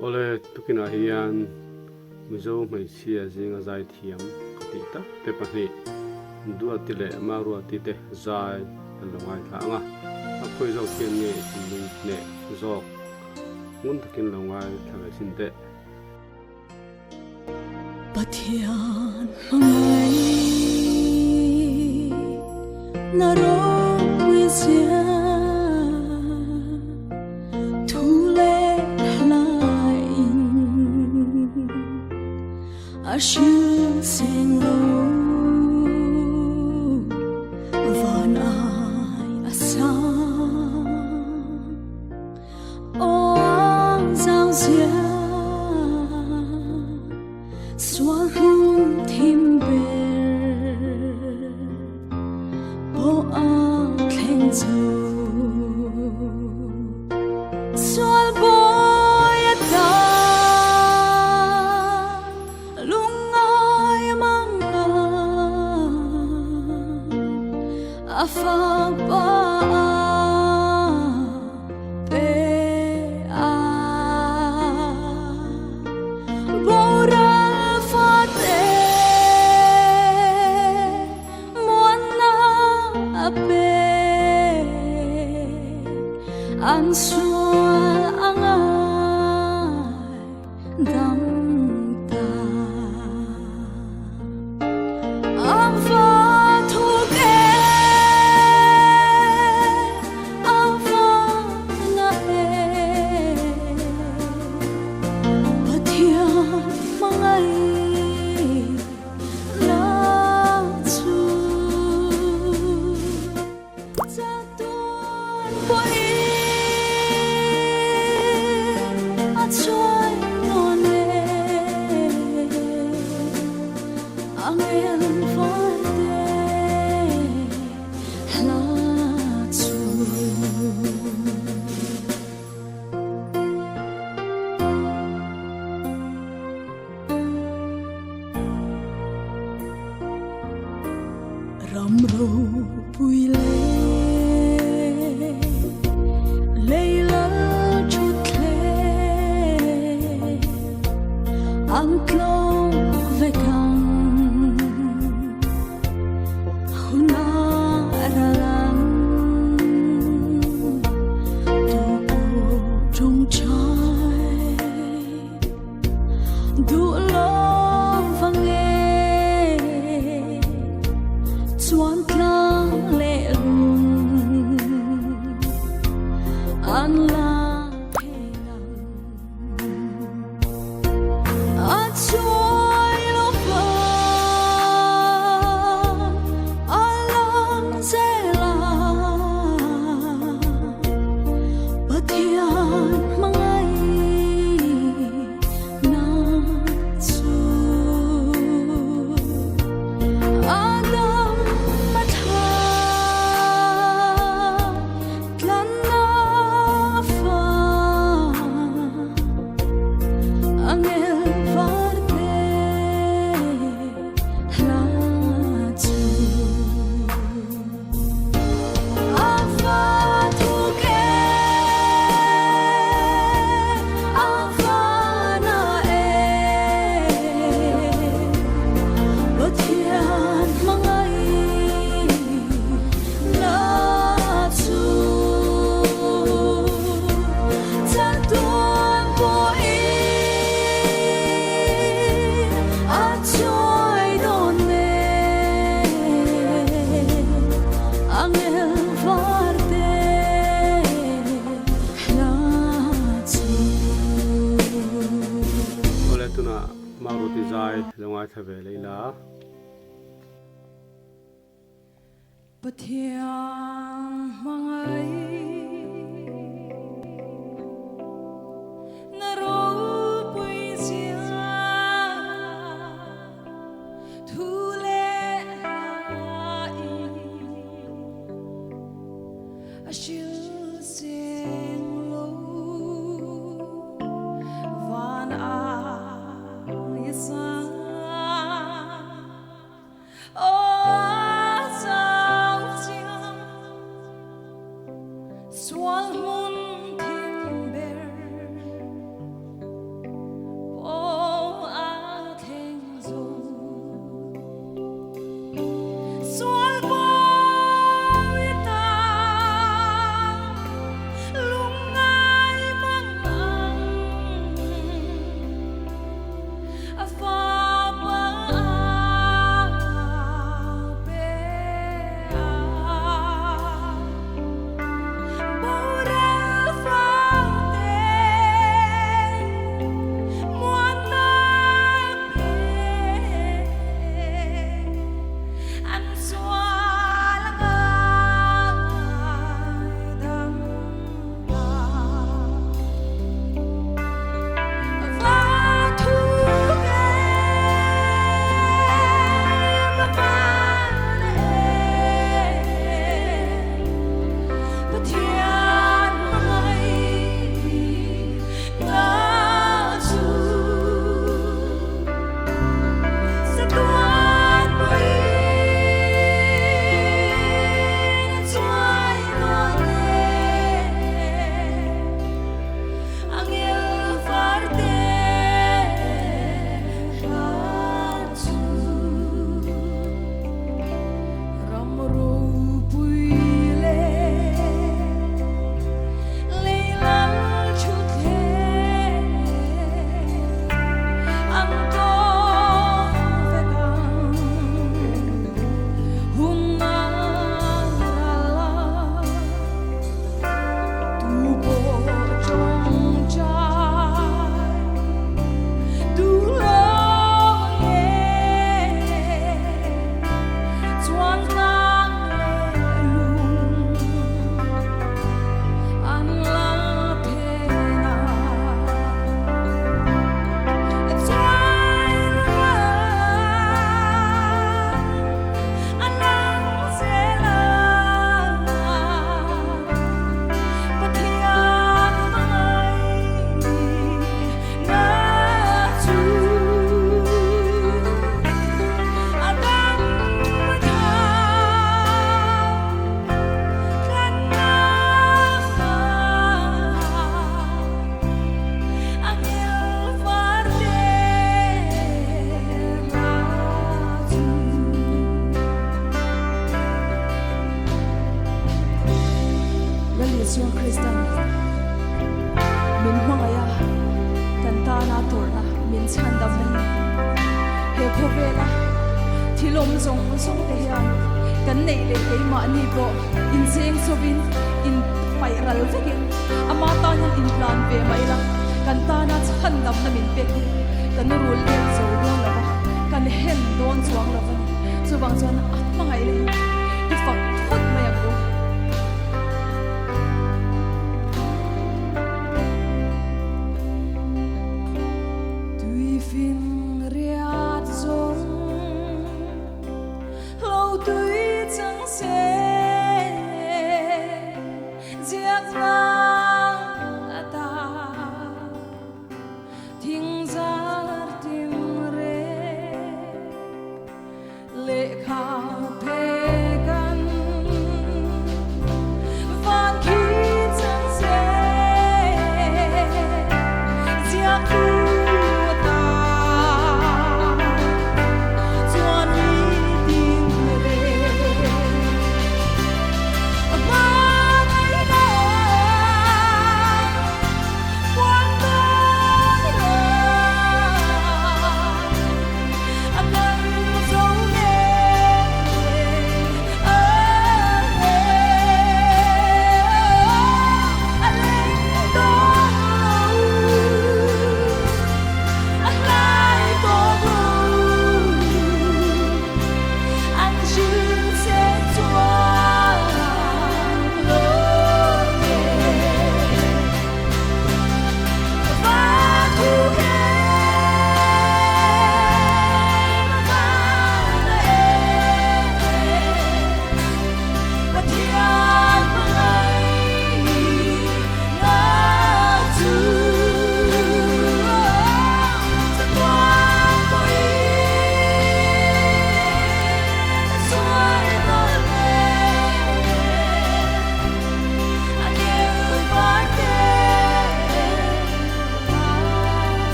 Ole tukina hian Mizo hmeichhia zinga zaithiam ti ta te pahnih dua ti le maru ti te zai longai tha anga a khoi zo ken ni lung ne zo ngun takin longai thanga sin te Pathian mangai na ro wisia thule lai ashu singlo van ai asa o zao zia xóa hương thêm bề bộ áo khen dầu xóa bôi ta lung ai mang à pha ba an sual angai dam ta ang va thu ke ang va na e pathian mangai la chu cha tuan boy trôi non nè ang em phải để la chu ram ro pui le la ang klong ve kang huna ralang tu trong trái du lo vang nghe chuan tlang lệ lung an la trôi lo phơ alang zela pathian mangai na chu adam matha tlan na fa angel maru ti zai longai tha ve leila pathian mangai na ro pui sia thu le lai ashil sing lo van sa oh sao ชันดำนั้นเฮโคเวลาที่ลมทรงเตียนกันในเล็กมาอันนี้ก็อินเสียงสวินอินไปรัลฟิกินอามาตานันอินพลานเปไม่ละกันตานัดชันดำนั้นมินเปกกันรูเลี้ยงโซ่ดวงละวะกันเห็นโดนสวงละวะส่วนบางส่วนอัดมาไงเลยที่ฝักทดมาอย่างกูFin riat zong lâu tui chẳng sẽ giặc ngang ta thinh ra tim re lệ khả phê gan van khi chẳng sẽ giặc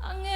Ang